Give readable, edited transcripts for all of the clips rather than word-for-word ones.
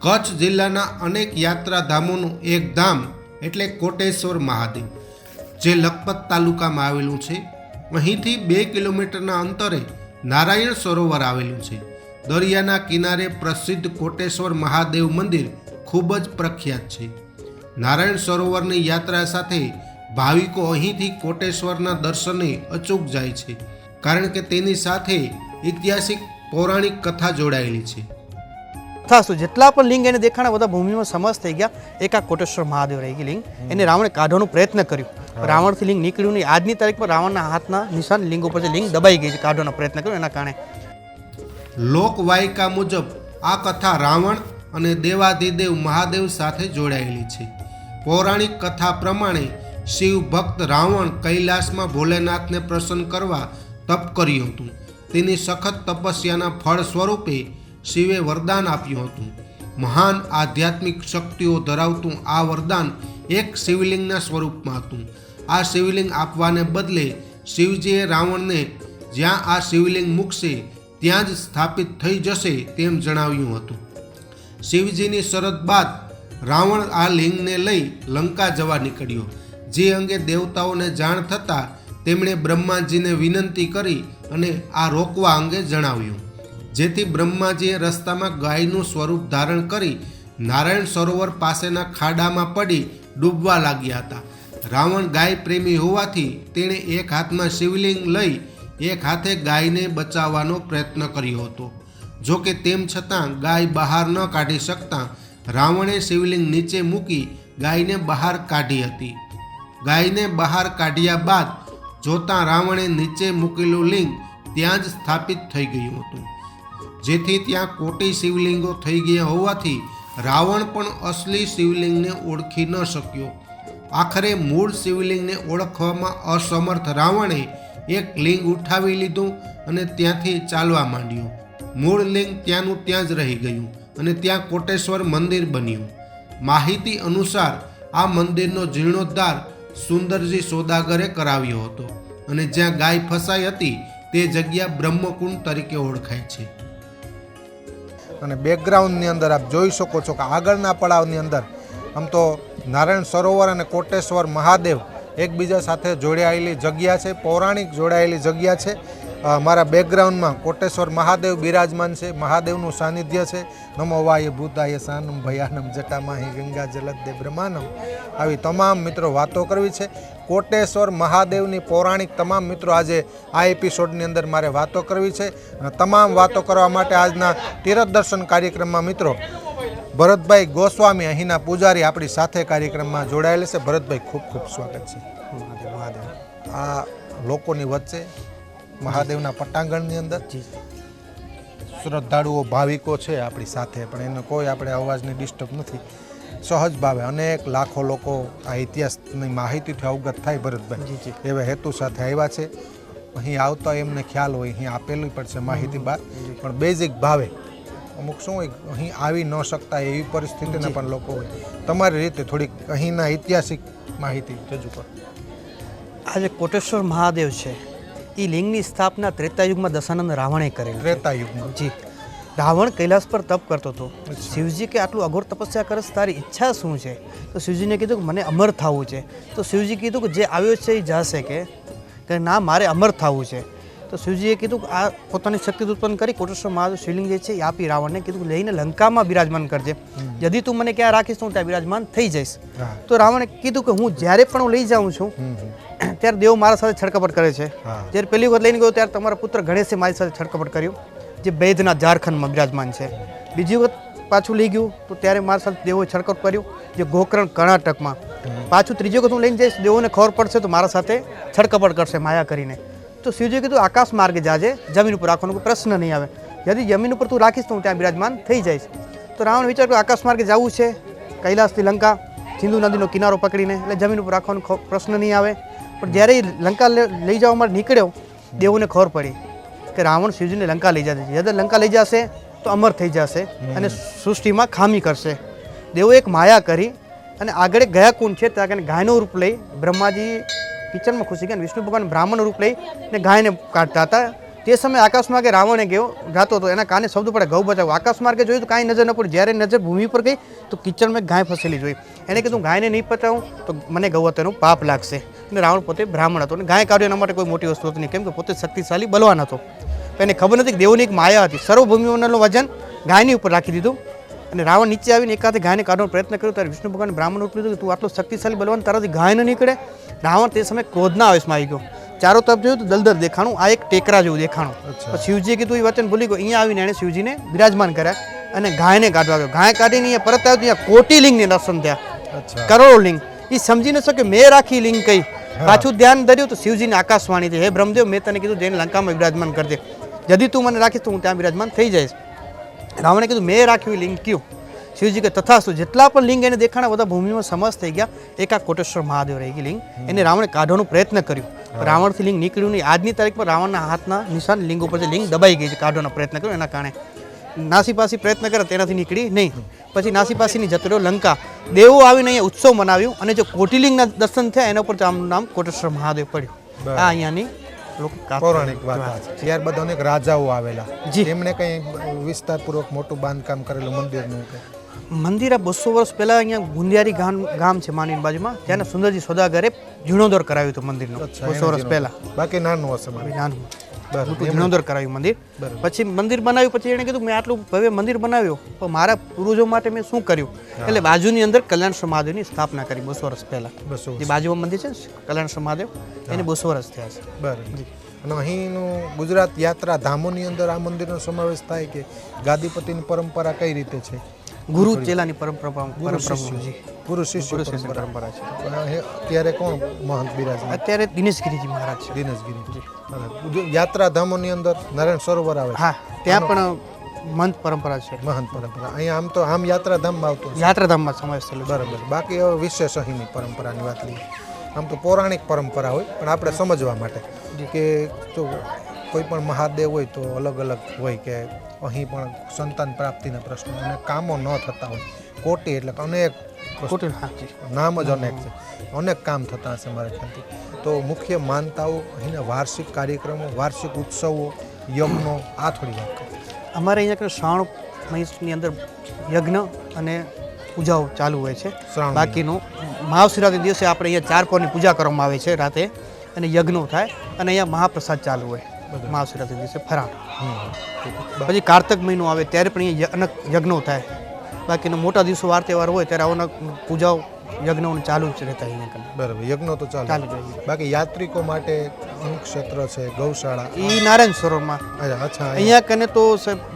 કચ્છ જિલ્લાના અનેક યાત્રાધામોનું એક ધામ એટલે કોટેશ્વર મહાદેવ, જે લખપત તાલુકામાં આવેલું છે. અહીંથી 2 કિલોમીટરના અંતરે નારાયણ સરોવર આવેલું છે. દરિયાના કિનારે પ્રસિદ્ધ કોટેશ્વર મહાદેવ મંદિર ખૂબ જ પ્રખ્યાત છે. નારાયણ સરોવરની યાત્રા સાથે ભાવિકો અહીંથી કોટેશ્વરના દર્શને અચૂક જાય છે, કારણ કે તેની સાથે ઐતિહાસિક પૌરાણિક કથા જોડાયેલી છે. કથા જેટલા પણ લિંગ એને દેખાણા બધા ભૂમિમાં સમાસ થઈ ગયા. એક આ કોટેશ્વર મહાદેવ રહી ગઈ લિંગ, એને રાવણે કાઢવાનો પ્રયત્ન કર્યો. રાવણથી લિંગ નીકળ્યું નહીં. આજની તારીખમાં રાવણના હાથના નિશાન લિંગ ઉપર જે લિંગ દબાઈ ગઈ છે, કાઢવાનો પ્રયત્ન કર્યો એના કારણે. લોકવાયકા મુજબ આ કથા રાવણ અને દેવાધિદેવ મહાદેવ સાથે જોડાયેલી છે. પૌરાણિક કથા પ્રમાણે શિવ ભક્ત રાવણ કૈલાસમાં ભોલેનાથને પ્રસન્ન કરવા તપ કર્યું હતું. તેની સખત તપસ્યાના ફળ સ્વરૂપે શિવે વરદાન આપ્યું હતું. મહાન આધ્યાત્મિક શક્તિઓ ધરાવતું આ વરદાન એક શિવલિંગના સ્વરૂપમાં હતું. આ શિવલિંગ આપવાને બદલે શિવજીએ રાવણને જ્યાં આ શિવલિંગ મૂકશે ત્યાં જ સ્થાપિત થઈ જશે તેમ જણાવ્યું હતું. શિવજીની શરત બાદ રાવણ આ લિંગને લઈ લંકા જવા નીકળ્યો, જે અંગે દેવતાઓને જાણ થતાં તેમણે બ્રહ્માજીને વિનંતી કરી અને આ રોકવા અંગે જણાવ્યું, જેથી બ્રહ્માજીએ રસ્તામાં ગાયનું સ્વરૂપ ધારણ કરી નારાયણ સરોવર પાસેના ખાડામાં પડી ડૂબવા લાગ્યા હતા. રાવણ ગાય પ્રેમી હોવાથી તેણે એક હાથમાં શિવલિંગ લઈ એક હાથે ગાયને બચાવવાનો પ્રયત્ન કર્યો હતો. જો કે તેમ છતાં ગાય બહાર ન કાઢી શકતા રાવણે શિવલિંગ નીચે મૂકી ગાયને બહાર કાઢી હતી. ગાયને બહાર કાઢ્યા બાદ જોતાં રાવણે નીચે મૂકેલું લિંગ ત્યાં જ સ્થાપિત થઈ ગયું હતું, જેથી ત્યાં કોટી શિવલિંગો થઈ ગયા હોવાથી રાવણ પણ અસલી શિવલિંગને ઓળખી ન શક્યો. આખરે મૂળ શિવલિંગને ઓળખવામાં અસમર્થ રાવણે એક લિંગ ઉઠાવી લીધું અને ત્યાંથી ચાલવા માંડ્યો. મૂળ લિંગ ત્યાંનું ત્યાં જ રહી ગયું અને ત્યાં કોટેશ્વર મંદિર બન્યું. માહિતી અનુસાર આ મંદિરનો જીર્ણોદ્ધાર સુંદરજી સોદાગરે કરાવ્યો હતો અને જ્યાં ગાય ફસાઈ હતી તે જગ્યા બ્રહ્મકુંડ તરીકે ઓળખાય છે. અને બેકગ્રાઉન્ડની અંદર આપ જોઈ શકો છો કે આગળના પડાવની અંદર આમ તો નારાયણ સરોવર અને કોટેશ્વર મહાદેવ એકબીજા સાથે જોડાયેલી જગ્યા છે, પૌરાણિક જોડાયેલી જગ્યા છે. મારા બેકગ્રાઉન્ડમાં કોટેશ્વર મહાદેવ બિરાજમાન છે, મહાદેવનું સાનિધ્ય છે. નમો વાય ભૂતાય સાનમ ભયાનમ જટામાહી ગંગા જલદે બ્રહ્માનમ. આવી તમામ મિત્રો વાતો કરવી છે. કોટેશ્વર મહાદેવની પૌરાણિક તમામ મિત્રો આજે આ એપિસોડની અંદર મારે વાતો કરવી છે. અને તમામ વાતો કરવા માટે આજના તીરથ દર્શન કાર્યક્રમમાં મિત્રો ભરતભાઈ ગોસ્વામી અહીંના પૂજારી આપણી સાથે કાર્યક્રમમાં જોડાયેલા છે. ભરતભાઈ ખૂબ ખૂબ સ્વાગત છે. મહાદેવ આ લોકોની વચ્ચે મહાદેવના પટાંગણની અંદર શ્રદ્ધાળુઓ ભાવિકો છે આપણી સાથે, પણ એને કોઈ આપણે અવાજની ડિસ્ટર્બ નથી. સહજ ભાવે અનેક લાખો લોકો આ ઇતિહાસની માહિતીથી અવગત થાય ભરતભાઈ, એવા હેતુ સાથે આવ્યા છે. અહીં આવતા એમને ખ્યાલ હોય અહીં આપેલી પડશે માહિતી બાદ, પણ બેઝિક ભાવે અમુક શું હોય અહીં આવી ન શકતા એવી પરિસ્થિતિના પણ લોકો હોય. તમારી રીતે થોડીક અહીંના ઐતિહાસિક માહિતી રજૂ કરો. આજે કોટેશ્વર મહાદેવ છે એ લિંગની સ્થાપના ત્રેતાયુગમાં દશાનંદ રાવણે કરેલી. ત્રેતાયુગમાં જી, રાવણ કૈલાસ પર તપ કરતો હતો. શિવજી કે આટલું અઘોર તપસ્યા કરે તારી ઈચ્છા શું છે? તો શિવજીને કીધું કે મને અમર થવું છે. તો શિવજી કીધું કે જે આવ્યો છે એ જશે, કે ના મારે અમર થવું છે. તો શિવજીએ કીધું કે આ પોતાની શક્તિ ઉત્પન્ન કરી કોટેશ્વર મહાદેવ શિવલિંગ જે છે એ આપી રાવણને કીધું લઈને લંકામાં બિરાજમાન કરજે. યદી તું મને ક્યાં રાખીશ તો હું ત્યાં બિરાજમાન થઈ જઈશ. તો રાવણે કીધું કે હું જ્યારે પણ હું લઈ જાઉં છું ત્યારે દેવ મારા સાથે છડકપટ કરે છે. જ્યારે પહેલી વખત લઈને ગયો ત્યારે તમારા પુત્ર ગણેશે મારી સાથે છડકપટ કર્યું, જે બૈદ્યના ઝારખંડમાં બિરાજમાન છે. બીજી વખત પાછું લઈ ગયું તો ત્યારે મારા સાથે દેવોએ છડકપટ કર્યું, જે ગોકર્ણ કર્ણાટકમાં. પાછું ત્રીજી વખત હું લઈને જઈશ, દેવોને ખબર પડશે તો મારા સાથે છડકપટ કરશે માયા કરીને. તો શિવજીએ કીધું આકાશ માર્ગે જાજે, જમીન ઉપર રાખવાનો કોઈ પ્રશ્ન નહીં આવે. યદી જમીન ઉપર તું રાખીશ તો હું ત્યાં બિરાજમાન થઈ જઈશ. તો રાવણ વિચાર કર્યો આકાશ માર્ગે જવું છે કૈલાસથી લંકા, સિંધુ નદીનો કિનારો પકડીને, એટલે જમીન ઉપર રાખવાનો પ્રશ્ન નહીં આવે. પણ જ્યારે એ લંકા લઈ જવા માટે નીકળ્યો, દેવોને ખબર પડી કે રાવણ શિવજીને લંકા લઈ જશે. યદી લંકા લઈ જશે તો અમર થઈ જશે અને સૃષ્ટિમાં ખામી કરશે. દેવો એક માયા કરી અને આગળ ગયા કુંડ છે ત્યાં ગાયનું રૂપ લઈ બ્રહ્માજી કિચનમાં ખુશી ગયા, વિષ્ણુ ભગવાન બ્રાહ્મણ રૂપ લઈને ગાયને કાઢતા હતા. તે સમયે આકાશમાર્ગે રાવણે ગયો જાતો હતો, એના કાને શબ્દ પડે ગૌ બચાવો. આકાશમાર્ગે જોયું તો કાંઈ નજર ન પડી. જ્યારે નજર ભૂમિ પર ગઈ તો કિચડમાં એક ગાય ફસેલી જોઈ. એને કીધું ગાયને નહીં પચાવું તો મને ગૌ હત્યાનું પાપ લાગશે. અને રાવણ પોતે બ્રાહ્મણ હતો અને ગાય કાઢ્યો એના માટે કોઈ મોટી વસ્તુ હતી નહીં, કેમ કે પોતે શક્તિશાળી બલવાન હતો. એને ખબર નથી કે દેવોની એક માયા હતી. સર્વભૂમિઓનું વજન ગાયની ઉપર રાખી દીધું અને રાવણ નીચે આવીને એકાદે ગાયને કાઢવાનો પ્રયત્ન કર્યો. ત્યારે વિષ્ણુ ભગવાન બ્રાહ્મણ ઉપર કીધું કે તું આટલો શક્તિશાળી બલવાન, તારાથી ગાય ન નીકળે. રાવણ તે સમયે ક્રોધના આવેશમાં આવી ગયો. ચારો તરફ જોયું તો દલદલ દેખાણું, આ એક ટેકરા જેવું દેખાણું. પછી શિવજીએ કીધું એ વચન ભૂલી ગયો. અહીંયા આવીને એણે શિવજીને બિરાજમાન કર્યા અને ગાયને કાઢવા ગયો. ગાય કાઢીને અહીંયા પરત આવ્યો, ત્યાં કોટિલિંગને દર્શન થયા, કરોડો લિંગ. એ સમજી ન શકે મેં રાખી લિંગ કઈ. પાછું ધ્યાન ધર્યું તો શિવજીને આકાશવાણી થઈ, હે બ્રહ્મદેવ, મેં તને કીધું જઈને લંકામાં બિરાજમાન કરી દે, જદી તું મને રાખીશ તો હું ત્યાં બિરાજમાન થઈ જઈશ. રાવણે કીધું મેં રાખ્યું લિંગ કયું? શિવજી કે તથાસ્તુ. જેટલા પણ લિંગ એને દેખાણા બધા ભૂમિમાં સમસ્ત થઈ ગયા. એકા કોટેશ્વર મહાદેવ રહી ગઈ લિંગ. એને રાવણે કાઢવાનો પ્રયત્ન કર્યો. રાવણથી લિંગ નીકળ્યું નહીં. આજની તારીખ પર રાવણના હાથના નિશાન લિંગ ઉપર લિંગ દબાઈ ગઈ છે. કાઢવાનો પ્રયત્ન કર્યો એના કારણે નાસીપાસી પ્રયત્ન કરે તેનાથી નીકળી નહીં. પછી નાસીપાસીની જતો રહ્યો લંકા. દેવો આવીને અહીંયા ઉત્સવ મનાવ્યું અને જે કોટિલિંગના દર્શન થયા એના ઉપર આમનું નામ કોટેશ્વર મહાદેવ પડ્યું. આ અહીંયાની પૌરાણિક વાત છે. ત્યારબાદ અનેક રાજાઓ આવેલા, એમણે કંઈ વિસ્તારપૂર્વક મોટું બાંધકામ કરેલું મંદિરનું. મંદિર આ 200 વર્ષ પહેલા અહીંયા ગુંદિયારી ગામ છે માનીની બાજુમાં, ત્યાં સુંદરજી સોદાગરે જીર્ણોદ્ધાર કરાવ્યું હતું મંદિરનું 200 વર્ષ પહેલા. બાકી નાનું હશે, નાનું જીર્ણોદ્ધાર કરાવ્યું મંદિર. પછી મંદિર બનાવ્યું. પછી એણે કીધું મેં આટલું ભવ્ય મંદિર બનાવ્યું પણ મારા પૂર્વજો માટે મેં શું કર્યું? એટલે બાજુની અંદર કલ્યાણેશ્વર મહાદેવની સ્થાપના કરી 200 વર્ષ પહેલા. જે બાજુમાં મંદિર છે ને કલ્યાણેશ્વર મહાદેવ, એને 200 વર્ષ થયા છે. બરાબર. અને અહીંનું ગુજરાત યાત્રા ધામોની અંદર આ મંદિરનો સમાવેશ થાય કે ગાદીપતિની પરંપરા કઈ રીતે છે? ગુરુ ચેલાની પરંપરા. ગુરુ શિષ્ય પરંપરા છે. અત્યારે કોણ મહંત બિરાજમાન? અત્યારે દિનેશગીરીજી મહારાજ છે. દિનેશગીરી. યાત્રાધામોની અંદર નારાયણ સરોવર આવે. હા, ત્યાં પણ મહંત પરંપરા છે. મહંત પરંપરા. અહીંયા આમ તો આમ યાત્રાધામમાં આવતો, યાત્રાધામમાં સમાવેશ થયેલો. બરાબર. બાકી હવે વિશેષ અહીંની પરંપરાની વાત લઈએ. આમ તો પૌરાણિક પરંપરા હોય પણ આપણે સમજવા માટે કે જો કોઈ પણ મહાદેવ હોય તો અલગ અલગ હોય કે અહીં પણ સંતાન પ્રાપ્તિના પ્રશ્નો અને કામો ન થતા હોય. કોટી એટલે અનેક નામ જ અનેક છે, અનેક કામ થતા હશે મારા ખ્યાલથી. તો મુખ્ય માનતાઓ અહીંના વાર્ષિક કાર્યક્રમો, વાર્ષિક ઉત્સવો, યજ્ઞો, આ થોડી વાત કરો. અમારે અહીંયા શ્રાવણ મહિનાની અંદર યજ્ઞ અને પૂજાઓ ચાલુ હોય છે. બાકીનું મહાશિવરાત્રી દિવસે આપણે અહીંયા 4 પહોરની પૂજા કરવામાં આવે છે રાતે અને યજ્ઞો થાય અને અહીંયા મહાપ્રસાદ ચાલુ હોય મહાશિવરાત્રી દિવસે ફરાળ. પછી કાર્તક મહિનો આવે ત્યારે પણ અહીંયા અનેક યજ્ઞો થાય. બાકીનો મોટા દિવસો વાર તહેવાર હોય ત્યારે આવા પૂજાઓ યજ્ઞો ચાલુ જ રહેતા અહીંયા. બરાબર. યજ્ઞો તો ચાલુ જ. બાકી યાત્રિકો માટે ક્ષેત્ર છે, ગૌશાળા, એ નારાયણ સરોવરમાં. અચ્છા. અહીંયા કને તો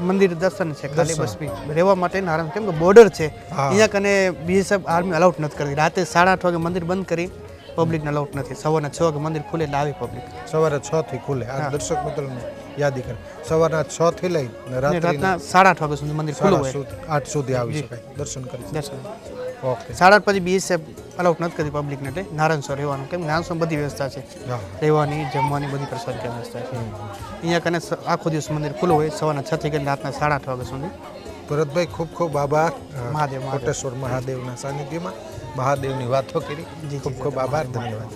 મંદિર દર્શન છે ખાલી, બસ રહેવા માટે નારાયણ, કેમ કે બોર્ડર છે અહીંયા કને. બીએસએફ આર્મી અલાઉટ નથી કરતી. રાતે 8:30 વાગે મંદિર બંધ કરી પબ્લિકને અલાઉટ નથી. સવારના 6 વાગે મંદિર ખુલે એટલે આવી પબ્લિક. સવારે 6 થી ખુલે. આ દર્શક મિત્રોને યાદી કરે, સવારના 6 થી લઈ રાતના 8:30 વાગ્યા સુધી મંદિર ખુલ્લું હોય. 8 સુધી આવી શકાય, દર્શન કરી. ઓકે. 8:30 પછી બીએસએફ અલાઉટ નથી કરતી પબ્લિકને, એટલે નારાયણ સરોવર રહેવાનું. કેમ નારાયણ સરોવર બધી વ્યવસ્થા છે, રહેવાની, જમવાની, બધી પ્રસાદની વ્યવસ્થા છે. અહીંયા કને આખો દિવસ મંદિર ખુલ્લું હોય સવારના 6 થી રાતના 8:30 વાગ્યા સુધી. ભરતભાઈ, ખૂબ ખૂબ આભાર. મહાદેવ કોટેશ્વર મહાદેવના સાનિધ્યમાં મહાદેવની વાતો કરી. ખૂબ ખૂબ આભાર. ધન્યવાદ.